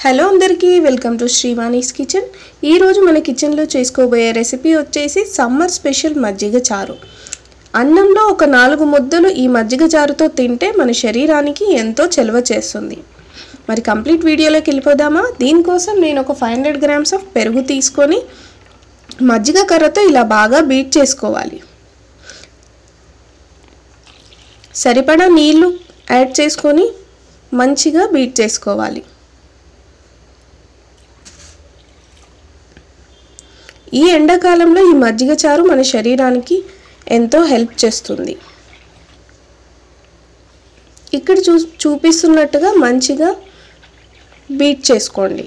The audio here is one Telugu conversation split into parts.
హలో అందరికీ వెల్కమ్ టు శ్రీవాణీస్ కిచెన్. ఈరోజు మన కిచెన్లో చేసుకోబోయే రెసిపీ వచ్చేసి సమ్మర్ స్పెషల్ మజ్జిగ చారు. అన్నంలో ఒక 4 ముద్దలు ఈ మజ్జిగ చారుతో తింటే మన శరీరానికి ఎంతో చలువ చేస్తుంది. మరి కంప్లీట్ వీడియోలోకి వెళ్ళిపోదామా? దీనికోసం నేను ఒక 500 గ్రామ్స్ ఆఫ్ పెరుగు తీసుకొని మజ్జిగ కర్రతో ఇలా బాగా బీట్ చేసుకోవాలి. సరిపడా నీళ్లు యాడ్ చేసుకొని మంచిగా బీట్ చేసుకోవాలి. ఈ ఎండాకాలంలో ఈ మజ్జిగ చారు మన శరీరానికి ఎంతో హెల్ప్ చేస్తుంది. ఇక్కడ చూపిస్తున్నట్టుగా మంచిగా బీట్ చేసుకోండి.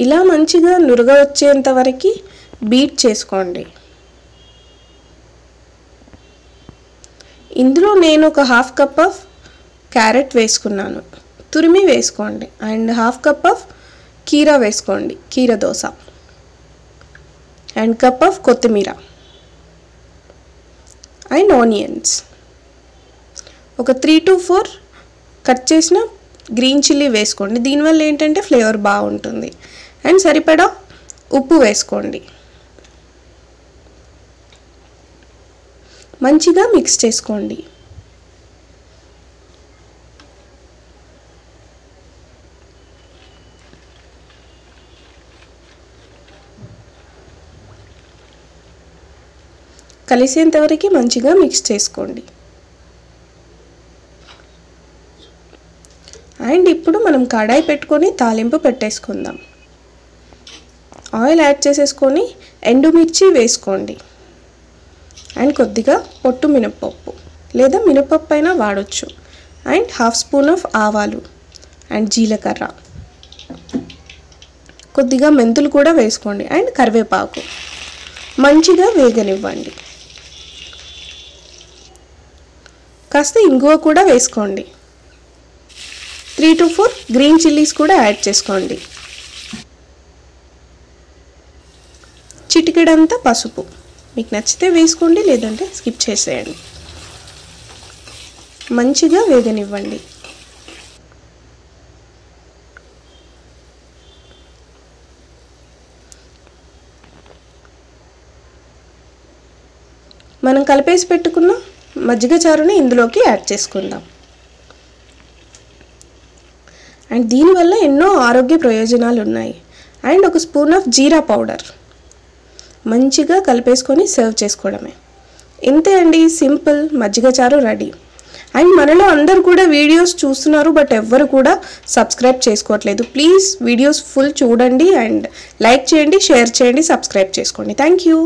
ఇలా మంచిగా నురగ వచ్చేంత వరకు బీట్ చేసుకోండి. ఇందులో నేను ఒక 1/2 కప్ ఆఫ్ క్యారెట్ వేసుకున్నాను, తురిమి వేసుకోండి. అండ్ 1/2 కప్ ఆఫ్ కీరా వేసుకోండి, కీర దోస. అండ్ కప్ ఆఫ్ కొత్తిమీర అండ్ ఆనియన్స్. ఒక 3 to 4 కట్ చేసిన గ్రీన్ చిల్లీ వేసుకోండి, దీనివల్ల ఏంటంటే ఫ్లేవర్ బాగుంటుంది. అండ్ సరిపడా ఉప్పు వేసుకోండి. మంచిగా మిక్స్ చేసుకోండి. కలిసేంత వరకు మంచిగా మిక్స్ చేసుకోండి. అండ్ ఇప్పుడు మనం కడాయి పెట్టుకొని తాలింపు పెట్టేసుకుందాం. ఆయిల్ యాడ్ చేసేసుకొని ఎండుమిర్చి వేసుకోండి. అండ్ కొద్దిగా పొట్టు మినపప్పు లేదా మినపప్పు అయినా వాడచ్చు. అండ్ 1/2 స్పూన్ ఆఫ్ ఆవాలు అండ్ జీలకర్ర, కొద్దిగా మెంతులు కూడా వేసుకోండి. అండ్ కరివేపాకు మంచిగా వేగనివ్వండి. కాస్త ఇంగువ కూడా వేసుకోండి. 3 to 4 గ్రీన్ చిల్లీస్ కూడా యాడ్ చేసుకోండి. చిటికెడంతా పసుపు, మీకు నచ్చితే వేసుకోండి, లేదంటే స్కిప్ చేసేయండి. మంచిగా వేగనివ్వండి. మనం కలిపేసి పెట్టుకున్న మజ్జిగ చారుని ఇందులోకి యాడ్ చేసుకుందాం. అండ్ దీనివల్ల ఎన్నో ఆరోగ్య ప్రయోజనాలు ఉన్నాయి. అండ్ ఒక స్పూన్ ఆఫ్ జీరా పౌడర్. మంచిగా కలిపేసుకొని సర్వ్ చేసుకోవడమే. ఇంతే అండి, సింపుల్ మజ్జిగ చారు రెడీ. అండ్ మనలో అందరూ కూడా వీడియోస్ చూస్తున్నారు, బట్ ఎవ్వరు కూడా సబ్స్క్రైబ్ చేసుకోవట్లేదు. ప్లీజ్ వీడియోస్ ఫుల్ చూడండి అండ్ లైక్ చేయండి, షేర్ చేయండి, సబ్స్క్రైబ్ చేసుకోండి. Thank you.